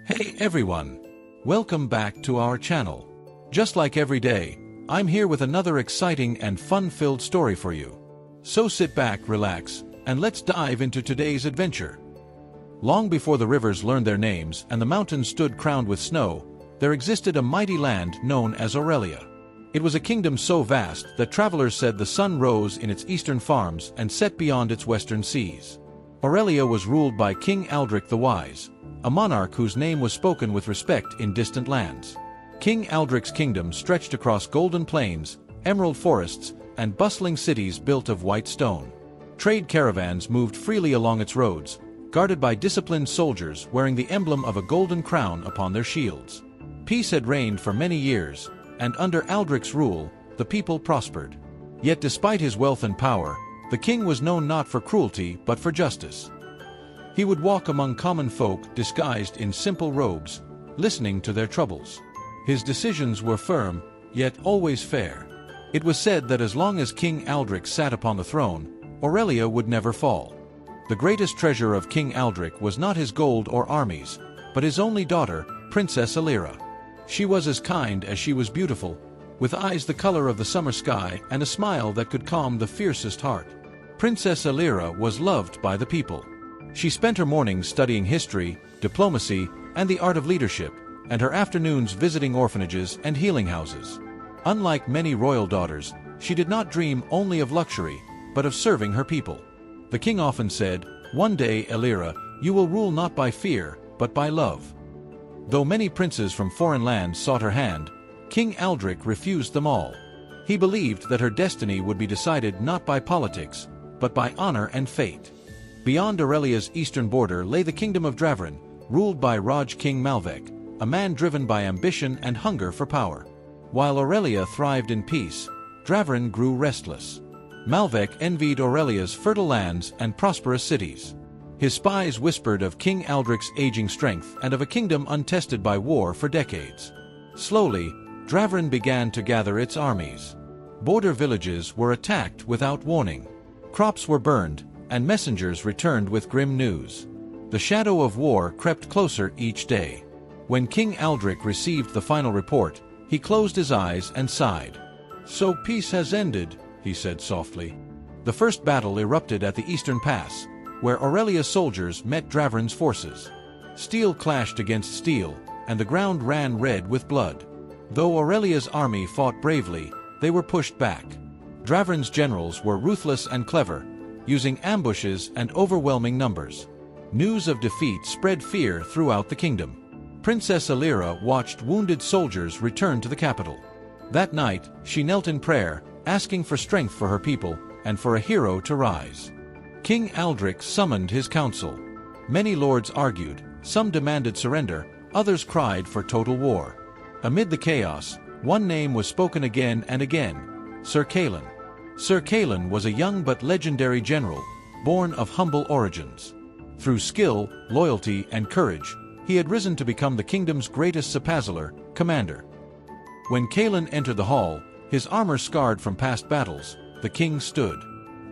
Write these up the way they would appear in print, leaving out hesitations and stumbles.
Hey everyone! Welcome back to our channel. Just like every day, I'm here with another exciting and fun-filled story for you. So sit back, relax, and let's dive into today's adventure. Long before the rivers learned their names and the mountains stood crowned with snow, there existed a mighty land known as Aurelia. It was a kingdom so vast that travelers said the sun rose in its eastern farms and set beyond its western seas. Aurelia was ruled by King Aldrich the Wise, a monarch whose name was spoken with respect in distant lands. King Aldrich's kingdom stretched across golden plains, emerald forests, and bustling cities built of white stone. Trade caravans moved freely along its roads, guarded by disciplined soldiers wearing the emblem of a golden crown upon their shields. Peace had reigned for many years, and under Aldrich's rule, the people prospered. Yet despite his wealth and power, the king was known not for cruelty but for justice. He would walk among common folk disguised in simple robes, listening to their troubles. His decisions were firm, yet always fair. It was said that as long as King Aldrich sat upon the throne, Aurelia would never fall. The greatest treasure of King Aldrich was not his gold or armies, but his only daughter, Princess Alira. She was as kind as she was beautiful, with eyes the color of the summer sky and a smile that could calm the fiercest heart. Princess Alira was loved by the people. She spent her mornings studying history, diplomacy, and the art of leadership, and her afternoons visiting orphanages and healing houses. Unlike many royal daughters, she did not dream only of luxury, but of serving her people. The king often said, "One day, Alira, you will rule not by fear, but by love." Though many princes from foreign lands sought her hand, King Aldrich refused them all. He believed that her destiny would be decided not by politics, but by honor and fate. Beyond Aurelia's eastern border lay the kingdom of Dravrin, ruled by Raj King Malvek, a man driven by ambition and hunger for power. While Aurelia thrived in peace, Dravrin grew restless. Malvek envied Aurelia's fertile lands and prosperous cities. His spies whispered of King Aldrich's aging strength and of a kingdom untested by war for decades. Slowly, Dravrin began to gather its armies. Border villages were attacked without warning. Crops were burned, and messengers returned with grim news. The shadow of war crept closer each day. When King Aldrich received the final report, he closed his eyes and sighed. "So peace has ended," he said softly. The first battle erupted at the Eastern Pass, where Aurelia's soldiers met Dravrin's forces. Steel clashed against steel, and the ground ran red with blood. Though Aurelia's army fought bravely, they were pushed back. Dravrin's generals were ruthless and clever, using ambushes and overwhelming numbers. News of defeat spread fear throughout the kingdom. Princess Alira watched wounded soldiers return to the capital. That night, she knelt in prayer, asking for strength for her people and for a hero to rise. King Aldrich summoned his council. Many lords argued, some demanded surrender, others cried for total war. Amid the chaos, one name was spoken again and again: Sir Calin. Sir Calin was a young but legendary general, born of humble origins. Through skill, loyalty, and courage, he had risen to become the kingdom's greatest Sapazaler, commander. When Calin entered the hall, his armor scarred from past battles, the king stood.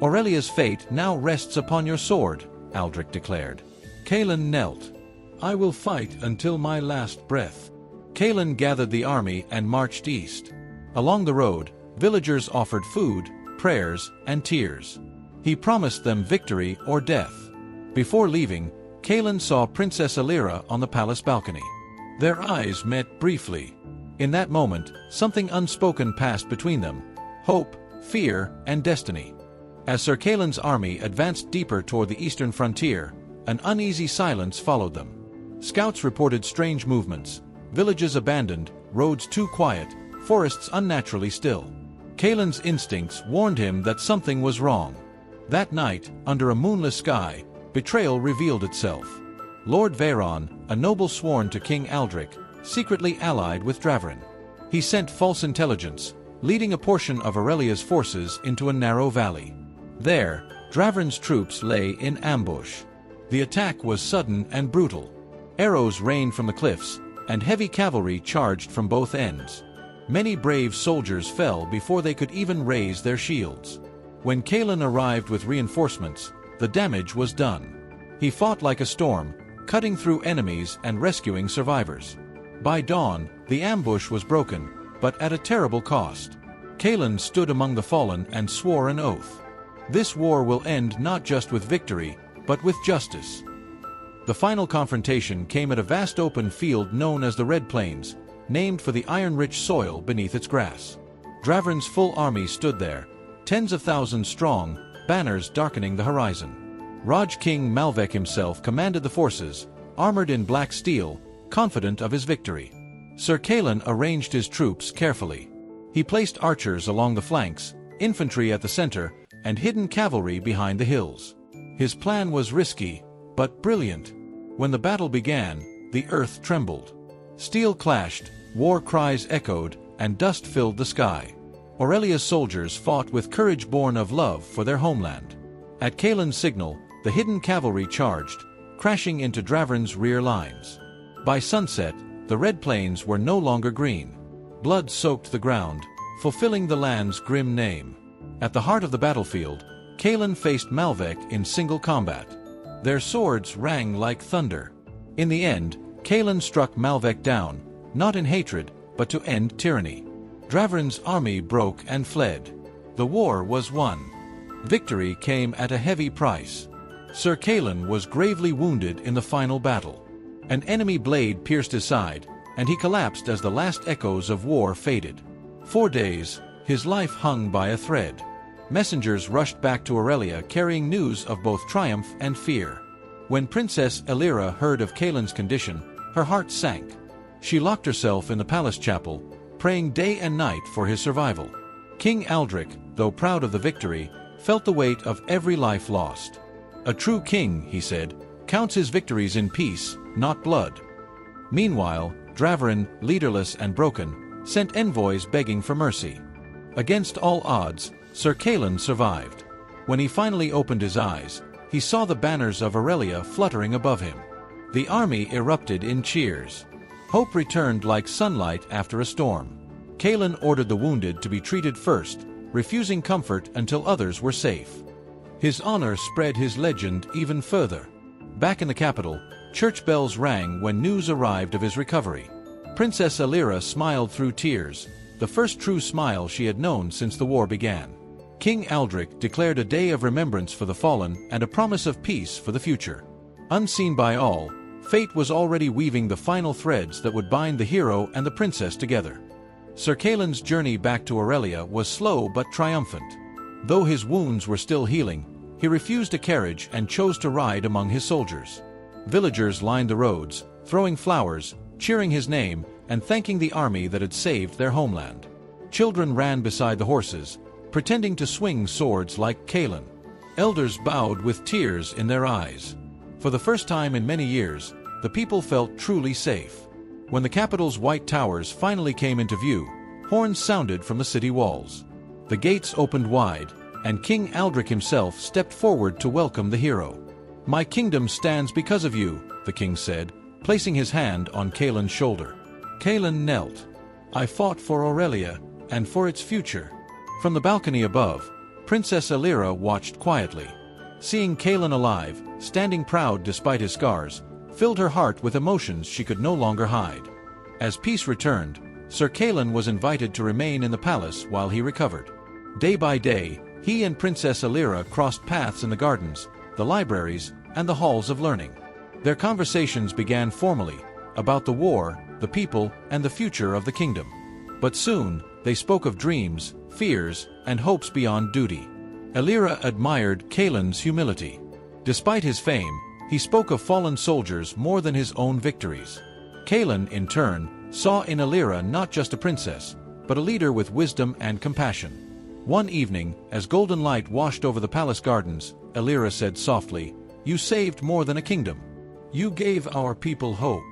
"Aurelia's fate now rests upon your sword," Aldrich declared. Calin knelt. "I will fight until my last breath." Calin gathered the army and marched east. Along the road, villagers offered food, prayers, and tears. He promised them victory or death. Before leaving, Calin saw Princess Alira on the palace balcony. Their eyes met briefly. In that moment, something unspoken passed between them: hope, fear, and destiny. As Sir Calin's army advanced deeper toward the eastern frontier, an uneasy silence followed them. Scouts reported strange movements: villages abandoned, roads too quiet, forests unnaturally still. Calin's instincts warned him that something was wrong. That night, under a moonless sky, betrayal revealed itself. Lord Veyron, a noble sworn to King Aldrich, secretly allied with Dravrin. He sent false intelligence, leading a portion of Aurelia's forces into a narrow valley. There, Dravrin's troops lay in ambush. The attack was sudden and brutal. Arrows rained from the cliffs, and heavy cavalry charged from both ends. Many brave soldiers fell before they could even raise their shields. When Calin arrived with reinforcements, the damage was done. He fought like a storm, cutting through enemies and rescuing survivors. By dawn, the ambush was broken, but at a terrible cost. Kaelin stood among the fallen and swore an oath. This war will end not just with victory, but with justice. The final confrontation came at a vast open field known as the Red Plains, named for the iron-rich soil beneath its grass. Draven's full army stood there, tens of thousands strong, banners darkening the horizon. Raj King Malvek himself commanded the forces, armored in black steel, confident of his victory. Sir Kaelin arranged his troops carefully. He placed archers along the flanks, infantry at the center, and hidden cavalry behind the hills. His plan was risky, but brilliant. When the battle began, the earth trembled. Steel clashed, war cries echoed, and dust filled the sky. Aurelia's soldiers fought with courage born of love for their homeland. At Kaelin's signal, the hidden cavalry charged, crashing into Draven's rear lines. By sunset, the Red Plains were no longer green. Blood soaked the ground, fulfilling the land's grim name. At the heart of the battlefield, Kaelin faced Malvek in single combat. Their swords rang like thunder. In the end, Kaelin struck Malvek down, not in hatred, but to end tyranny. Draven's army broke and fled. The war was won. Victory came at a heavy price. Sir Kaelin was gravely wounded in the final battle. An enemy blade pierced his side, and he collapsed as the last echoes of war faded. 4 days, his life hung by a thread. Messengers rushed back to Aurelia carrying news of both triumph and fear. When Princess Elira heard of Kaelin's condition, her heart sank. She locked herself in the palace chapel, praying day and night for his survival. King Aldric, though proud of the victory, felt the weight of every life lost. A true king, he said, counts his victories in peace, not blood. Meanwhile, Draven, leaderless and broken, sent envoys begging for mercy. Against all odds, Sir Kaelin survived. When he finally opened his eyes, he saw the banners of Aurelia fluttering above him. The army erupted in cheers. Hope returned like sunlight after a storm. Kaelin ordered the wounded to be treated first, refusing comfort until others were safe. His honor spread his legend even further. Back in the capital, church bells rang when news arrived of his recovery. Princess Elira smiled through tears, the first true smile she had known since the war began. King Aldric declared a day of remembrance for the fallen and a promise of peace for the future. Unseen by all, fate was already weaving the final threads that would bind the hero and the princess together. Sir Kaelin's journey back to Aurelia was slow but triumphant. Though his wounds were still healing, he refused a carriage and chose to ride among his soldiers. Villagers lined the roads, throwing flowers, cheering his name, and thanking the army that had saved their homeland. Children ran beside the horses, pretending to swing swords like Kaelin. Elders bowed with tears in their eyes. For the first time in many years, the people felt truly safe. When the capital's white towers finally came into view, horns sounded from the city walls. The gates opened wide, and King Aldric himself stepped forward to welcome the hero. "My kingdom stands because of you," the king said, placing his hand on Kaelin's shoulder. Kaelin knelt. "I fought for Aurelia, and for its future." From the balcony above, Princess Elira watched quietly. Seeing Kaelin alive, standing proud despite his scars, filled her heart with emotions she could no longer hide. As peace returned, Sir Kaelin was invited to remain in the palace while he recovered. Day by day, he and Princess Elira crossed paths in the gardens, the libraries, and the halls of learning. Their conversations began formally, about the war, the people, and the future of the kingdom. But soon, they spoke of dreams, fears, and hopes beyond duty. Elira admired Kaelin's humility. Despite his fame, he spoke of fallen soldiers more than his own victories. Kaelin, in turn, saw in Elira not just a princess, but a leader with wisdom and compassion. One evening, as golden light washed over the palace gardens, Elira said softly, "You saved more than a kingdom. You gave our people hope."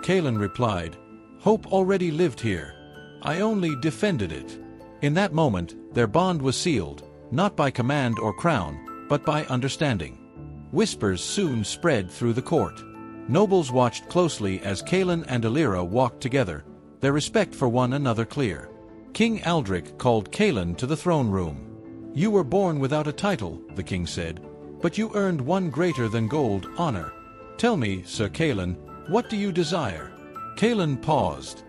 Kaelin replied, "Hope already lived here. I only defended it." In that moment, their bond was sealed, not by command or crown, but by understanding. Whispers soon spread through the court. Nobles watched closely as Kaelin and Elira walked together, their respect for one another clear. King Aldric called Kaelin to the throne room. "You were born without a title," the king said, "but you earned one greater than gold, honor." Tell me, Sir Kalen, what do you desire? Kalen paused,